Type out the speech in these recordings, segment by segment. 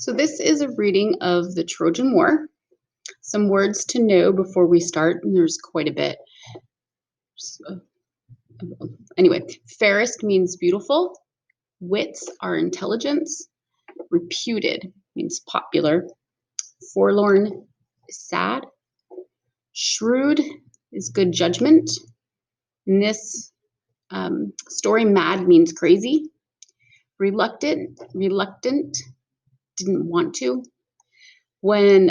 So this is a reading of the Trojan War. Some words to know before we start, and there's quite a bit. Anyway, fairest means beautiful. Wits are intelligence. Reputed means popular. Forlorn is sad. Shrewd is good judgment. In this story, mad means crazy. Reluctant, didn't want to. When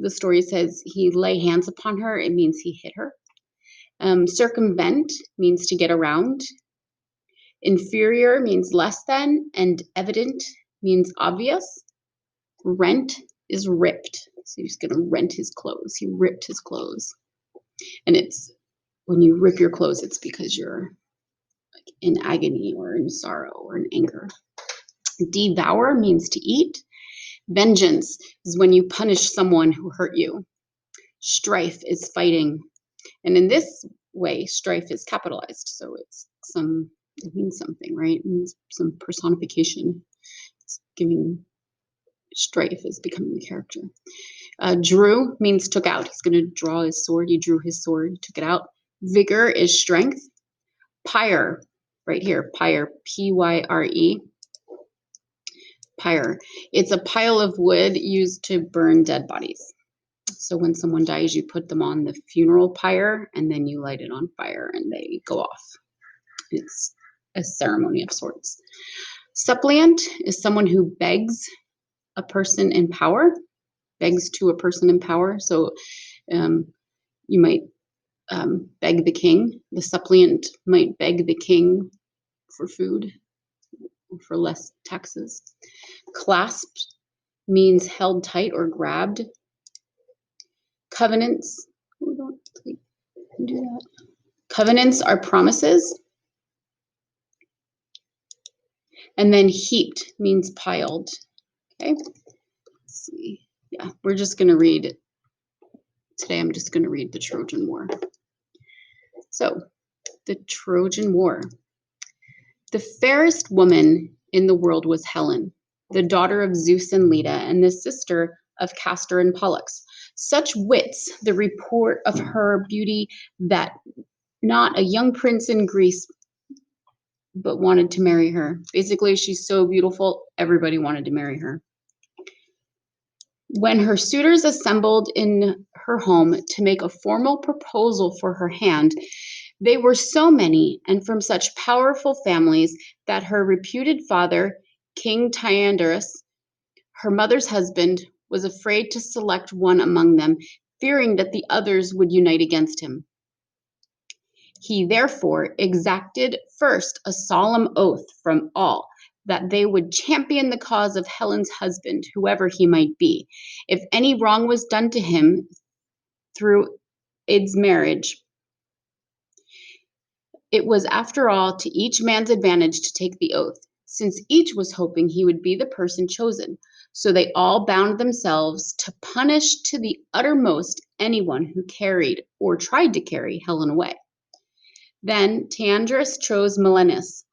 the story says he lay hands upon her, it means he hit her. Circumvent means to get around. Inferior means less than, and evident means obvious. Rent is ripped. So he's going to rent his clothes. He ripped his clothes. And it's when you rip your clothes, it's because you're like in agony or in sorrow or in anger. Devour means to eat. Vengeance is when you punish someone who hurt you. Strife is fighting. And in this way, strife is capitalized. So it means something, right? It means some personification. It's giving strife is becoming the character. Drew means took out. He's going to draw his sword. He drew his sword, he took it out. Vigor is strength. Pyre, right here, pyre, P-Y-R-E. Pyre. It's a pile of wood used to burn dead bodies. So when someone dies, you put them on the funeral pyre and then you light it on fire and they go off. It's a ceremony of sorts. Suppliant is someone who begs a person in power, begs to a person in power. So you might beg the king. The suppliant might beg the king for food, for less taxes. Clasped means held tight or grabbed. Covenants, don't do that. Covenants are promises. And then heaped means piled. Okay, let's see. Yeah, we're just going to read, today I'm just going to read the Trojan War. So, the Trojan War. The fairest woman in the world was Helen, the daughter of Zeus and Leda, and the sister of Castor and Pollux. Such wits, the report of her beauty, that not a young prince in Greece but wanted to marry her. Basically, she's so beautiful, everybody wanted to marry her. When her suitors assembled in her home to make a formal proposal for her hand, they were so many and from such powerful families that her reputed father, King Tyndareus, her mother's husband, was afraid to select one among them, fearing that the others would unite against him. He therefore exacted first a solemn oath from all that they would champion the cause of Helen's husband, whoever he might be. If any wrong was done to him through Id's marriage, it was after all to each man's advantage to take the oath, since each was hoping he would be the person chosen. So they all bound themselves to punish to the uttermost anyone who carried or tried to carry Helen away. Then Tyndareus chose Menelaus,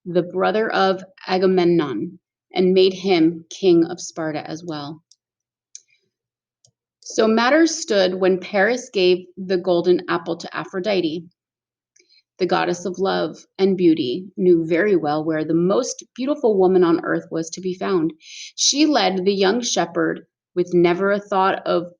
the brother of Agamemnon, and made him king of Sparta as well. So matters stood when Paris gave the golden apple to Aphrodite. The goddess of love and beauty knew very well where the most beautiful woman on earth was to be found. She led the young shepherd, with never a thought of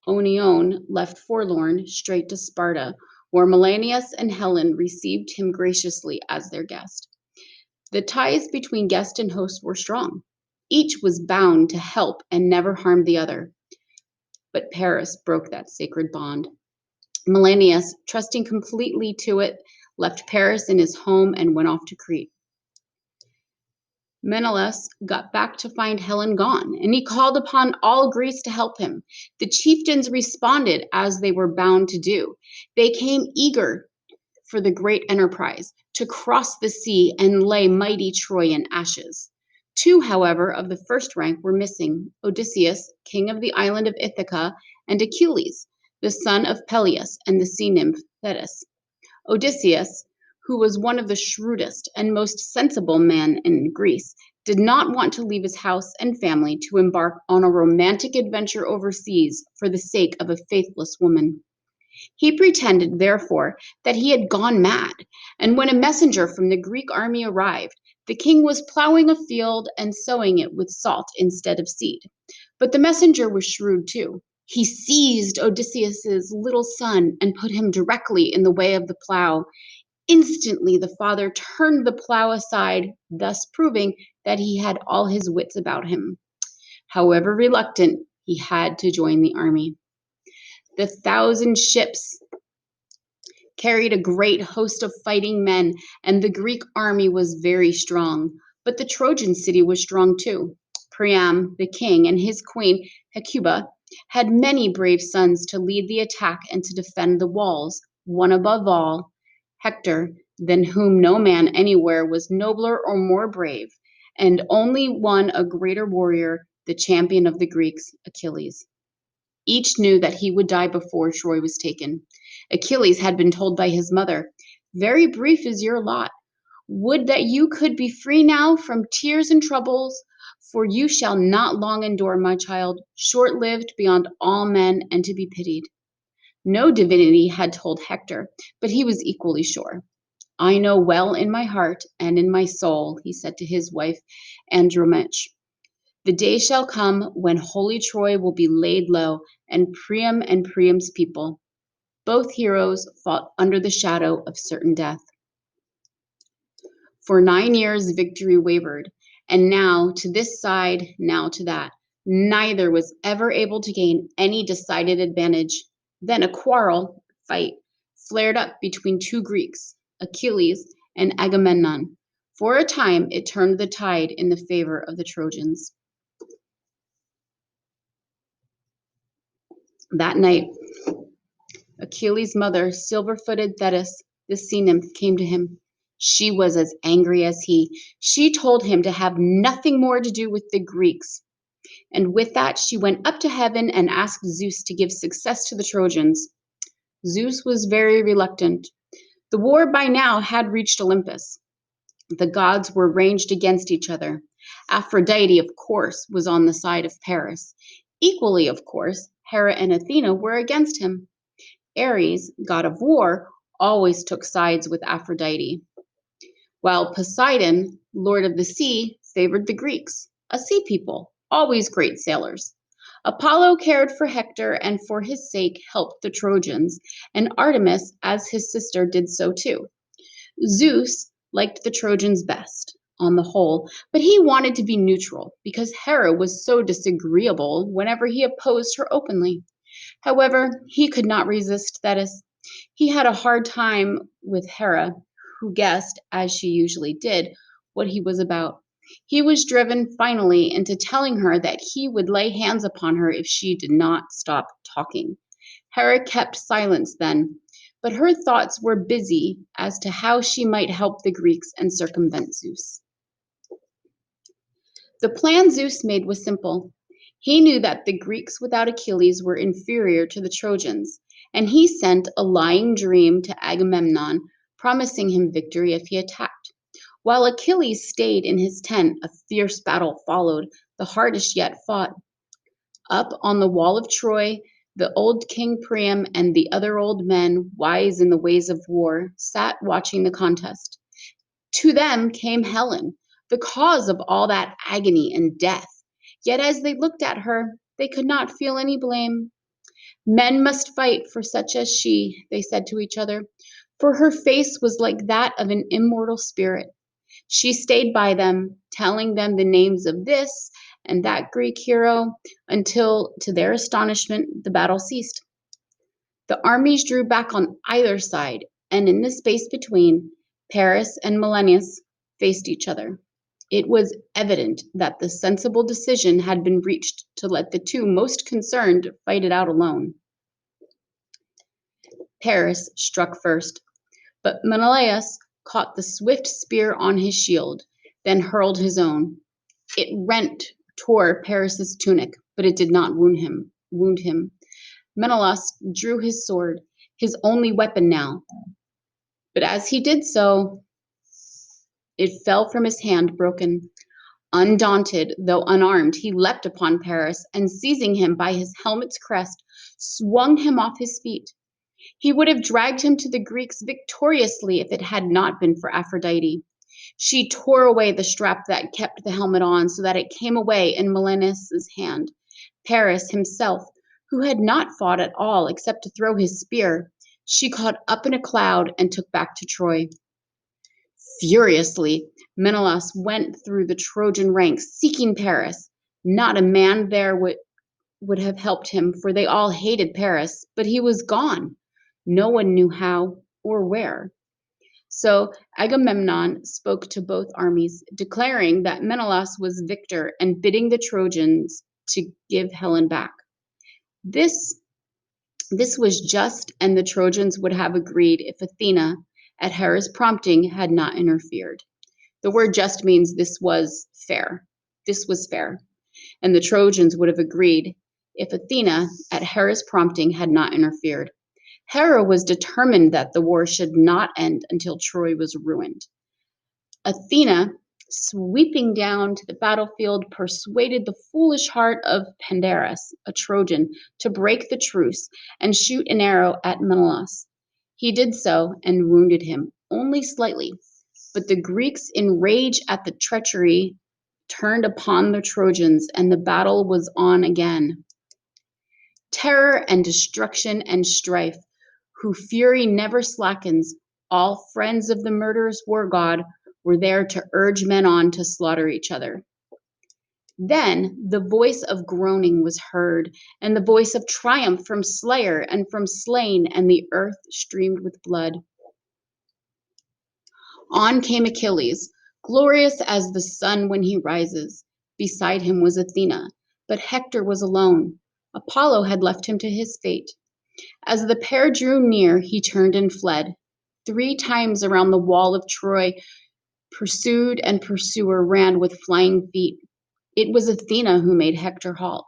Oenion left forlorn, straight to Sparta, where Menelaus and Helen received him graciously as their guest. The ties between guest and host were strong. Each was bound to help and never harm the other. But Paris broke that sacred bond. Menelaus, trusting completely to it, left Paris in his home and went off to Crete. Menelaus got back to find Helen gone, and he called upon all Greece to help him. The chieftains responded as they were bound to do. They came eager for the great enterprise, to cross the sea and lay mighty Troy in ashes. Two, however, of the first rank were missing: Odysseus, king of the island of Ithaca, and Achilles, the son of Peleus and the sea nymph Thetis. Odysseus, who was one of the shrewdest and most sensible men in Greece, did not want to leave his house and family to embark on a romantic adventure overseas for the sake of a faithless woman. He pretended, therefore, that he had gone mad, and when a messenger from the Greek army arrived, the king was plowing a field and sowing it with salt instead of seed. But the messenger was shrewd too. He seized Odysseus's little son and put him directly in the way of the plow. Instantly, the father turned the plow aside, thus proving that he had all his wits about him. However reluctant, he had to join the army. The 1,000 ships carried a great host of fighting men, and the Greek army was very strong. But the Trojan city was strong too. Priam, the king, and his queen, Hecuba, had many brave sons to lead the attack and to defend the walls, one above all, Hector, than whom no man anywhere was nobler or more brave, and only one a greater warrior, the champion of the Greeks, Achilles. Each knew that he would die before Troy was taken. Achilles had been told by his mother, "Very brief is your lot. Would that you could be free now from tears and troubles, for you shall not long endure, my child, short-lived beyond all men and to be pitied." No divinity had told Hector, but he was equally sure. "I know well in my heart and in my soul," he said to his wife Andromache, "the day shall come when holy Troy will be laid low, and Priam's people." Both heroes fought under the shadow of certain death. For 9 years, victory wavered, and now to this side, now to that. Neither was ever able to gain any decided advantage. Then a fight, flared up between two Greeks, Achilles and Agamemnon. For a time, it turned the tide in the favor of the Trojans. That night, Achilles' mother, silver-footed Thetis, the sea nymph, came to him. She was as angry as he. She told him to have nothing more to do with the Greeks. And with that, she went up to heaven and asked Zeus to give success to the Trojans. Zeus was very reluctant. The war by now had reached Olympus. The gods were ranged against each other. Aphrodite, of course, was on the side of Paris. Equally, of course, Hera and Athena were against him. Ares, god of war, always took sides with Aphrodite, while Poseidon, lord of the sea, favored the Greeks, a sea people, always great sailors. Apollo cared for Hector and for his sake helped the Trojans, and Artemis, as his sister, did so too. Zeus liked the Trojans best, on the whole, but he wanted to be neutral because Hera was so disagreeable whenever he opposed her openly. However, he could not resist Thetis. He had a hard time with Hera, who guessed, as she usually did, what he was about. He was driven finally into telling her that he would lay hands upon her if she did not stop talking. Hera kept silence then, but her thoughts were busy as to how she might help the Greeks and circumvent Zeus. The plan Zeus made was simple. He knew that the Greeks without Achilles were inferior to the Trojans, and he sent a lying dream to Agamemnon, promising him victory if he attacked. While Achilles stayed in his tent, a fierce battle followed, the hardest yet fought. Up on the wall of Troy, the old King Priam and the other old men, wise in the ways of war, sat watching the contest. To them came Helen, the cause of all that agony and death. Yet as they looked at her, they could not feel any blame. "Men must fight for such as she," they said to each other, for her face was like that of an immortal spirit. She stayed by them, telling them the names of this and that Greek hero, until, to their astonishment, the battle ceased. The armies drew back on either side, and in the space between, Paris and Menelaus faced each other. It was evident that the sensible decision had been reached to let the two most concerned fight it out alone. Paris struck first, but Menelaus caught the swift spear on his shield, then hurled his own. It tore Paris's tunic, but it did not wound him. Menelaus drew his sword, his only weapon now. But as he did so, it fell from his hand broken. Undaunted, though unarmed, he leapt upon Paris, and seizing him by his helmet's crest, swung him off his feet. He would have dragged him to the Greeks victoriously if it had not been for Aphrodite. She tore away the strap that kept the helmet on so that it came away in Menelaus's hand. Paris himself, who had not fought at all except to throw his spear, she caught up in a cloud and took back to Troy. Furiously, Menelaus went through the Trojan ranks seeking Paris. Not a man there would have helped him, for they all hated Paris, but he was gone. No one knew how or where. So Agamemnon spoke to both armies, declaring that Menelaus was victor and bidding the Trojans to give Helen back. This was just, and the Trojans would have agreed if Athena, at Hera's prompting, had not interfered. The word just means this was fair. This was fair. And the Trojans would have agreed if Athena, at Hera's prompting, had not interfered. Hera was determined that the war should not end until Troy was ruined. Athena, sweeping down to the battlefield, persuaded the foolish heart of Pandarus, a Trojan, to break the truce and shoot an arrow at Menelaus. He did so and wounded him, only slightly. But the Greeks, in rage at the treachery, turned upon the Trojans, and the battle was on again. Terror and destruction and strife, whose fury never slackens, all friends of the murderous war god, were there to urge men on to slaughter each other. Then the voice of groaning was heard, and the voice of triumph from slayer and from slain, and the earth streamed with blood. On came Achilles, glorious as the sun when he rises. Beside him was Athena, but Hector was alone. Apollo had left him to his fate. As the pair drew near, he turned and fled. 3 times around the wall of Troy, pursued and pursuer ran with flying feet. It was Athena who made Hector halt.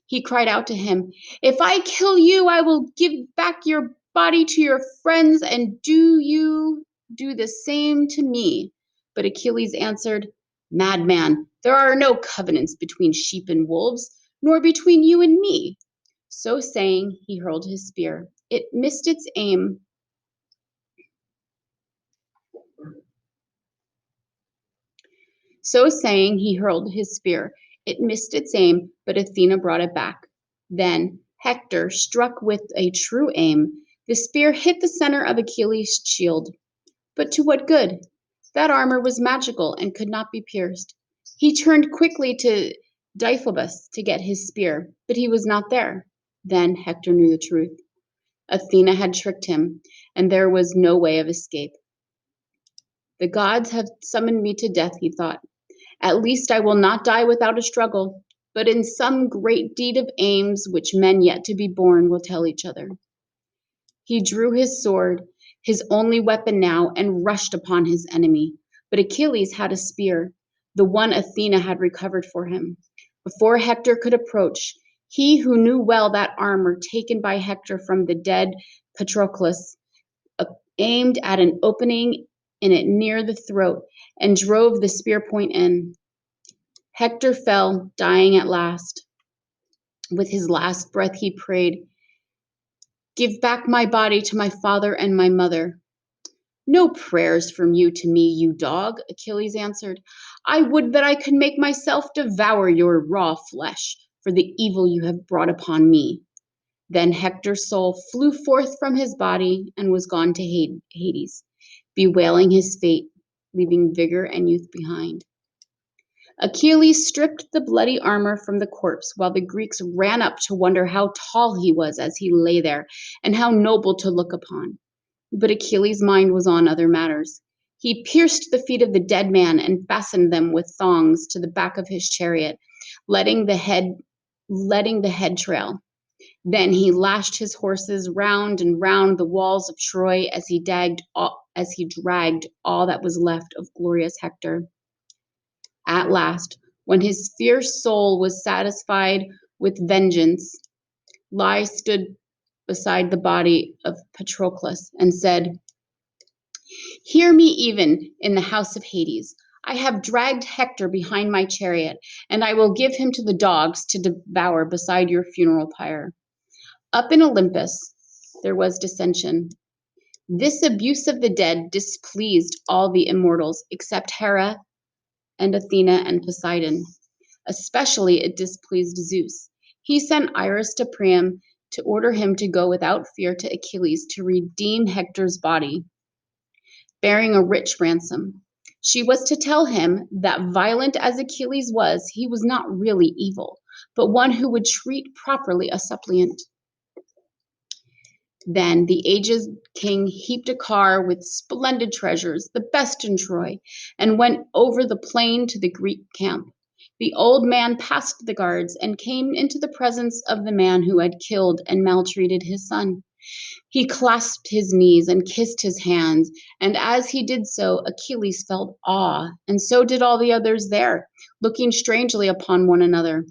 He cried out to him, "If I kill you, I will give back your body to your friends, and do you do the same to me?" But Achilles answered, "Madman, there are no covenants between sheep and wolves, nor between you and me." So saying, he hurled his spear. It missed its aim. So saying, he hurled his spear. It missed its aim, but Athena brought it back. Then Hector struck with a true aim. The spear hit the center of Achilles' shield. But to what good? That armor was magical and could not be pierced. He turned quickly to Deiphobus to get his spear, but he was not there. Then Hector knew the truth. Athena had tricked him, and there was no way of escape. The gods have summoned me to death, he thought. At least I will not die without a struggle, but in some great deed of aims which men yet to be born will tell each other. He drew his sword, his only weapon now, and rushed upon his enemy. But Achilles had a spear, the one Athena had recovered for him. Before Hector could approach, he who knew well that armor taken by Hector from the dead Patroclus aimed at an opening in it near the throat and drove the spear point in. Hector fell, dying at last. With his last breath he prayed, "Give back my body to my father and my mother." "No prayers from you to me, you dog," Achilles answered. "I would that I could make myself devour your raw flesh for the evil you have brought upon me." Then Hector's soul flew forth from his body and was gone to Hades, bewailing his fate, leaving vigor and youth behind. Achilles stripped the bloody armor from the corpse, while the Greeks ran up to wonder how tall he was as he lay there, and how noble to look upon. But Achilles' mind was on other matters. He pierced the feet of the dead man and fastened them with thongs to the back of his chariot, letting the head trail. Then he lashed his horses round and round the walls of Troy as he dragged all that was left of glorious Hector. At last, when his fierce soul was satisfied with vengeance, Lie stood beside the body of Patroclus and said, "Hear me even in the house of Hades. I have dragged Hector behind my chariot, and I will give him to the dogs to devour beside your funeral pyre. Up in Olympus, there was dissension. This abuse of the dead displeased all the immortals except Hera and Athena and Poseidon. Especially it displeased Zeus. He sent Iris to Priam to order him to go without fear to Achilles to redeem Hector's body, bearing a rich ransom. She was to tell him that violent as Achilles was, he was not really evil, but one who would treat properly a suppliant. Then the aged king heaped a car with splendid treasures, the best in Troy, and went over the plain to the Greek camp. The old man passed the guards and came into the presence of the man who had killed and maltreated his son. He clasped his knees and kissed his hands, and as he did so, Achilles felt awe, and so did all the others there, looking strangely upon one another.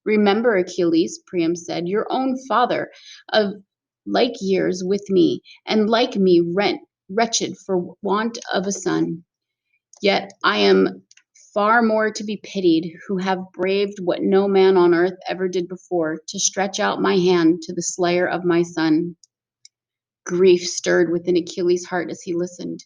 Remember, Achilles, Priam said, your own father, of like years with me, and like me wretched for want of a son. Yet I am far more to be pitied, who have braved what no man on earth ever did before, to stretch out my hand to the slayer of my son. Grief stirred within Achilles' heart as he listened.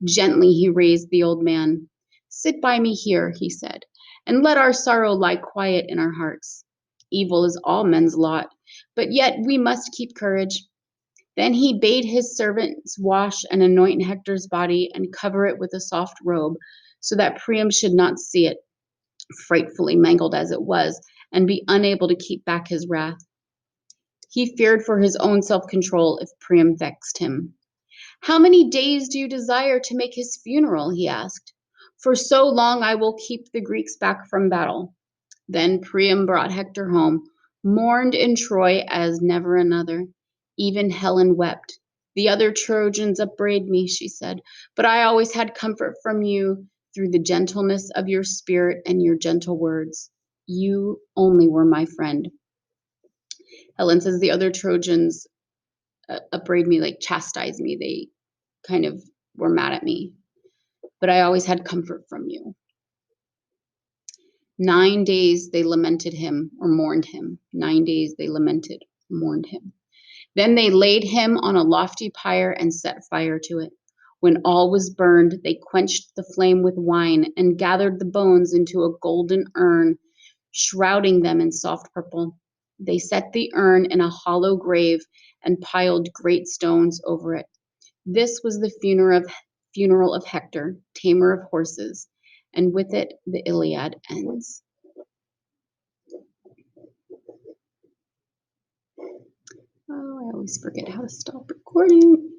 Gently he raised the old man. Sit by me here, he said, and let our sorrow lie quiet in our hearts. Evil is all men's lot, but yet we must keep courage. Then he bade his servants wash and anoint Hector's body and cover it with a soft robe, so that Priam should not see it, frightfully mangled as it was, and be unable to keep back his wrath. He feared for his own self-control if Priam vexed him. How many days do you desire to make his funeral? He asked. For so long I will keep the Greeks back from battle. Then Priam brought Hector home, mourned in Troy as never another. Even Helen wept. The other Trojans upbraid me, she said, but I always had comfort from you through the gentleness of your spirit and your gentle words. You only were my friend. Helen says the other Trojans upbraid me, like chastise me. They kind of were mad at me, but I always had comfort from you. 9 days they lamented him or mourned him. 9 days they lamented, mourned him. Then they laid him on a lofty pyre and set fire to it. When all was burned, they quenched the flame with wine and gathered the bones into a golden urn, shrouding them in soft purple. They set the urn in a hollow grave and piled great stones over it. This was the funeral of Hector, tamer of horses, and with it the Iliad ends. Oh, I always forget how to stop recording.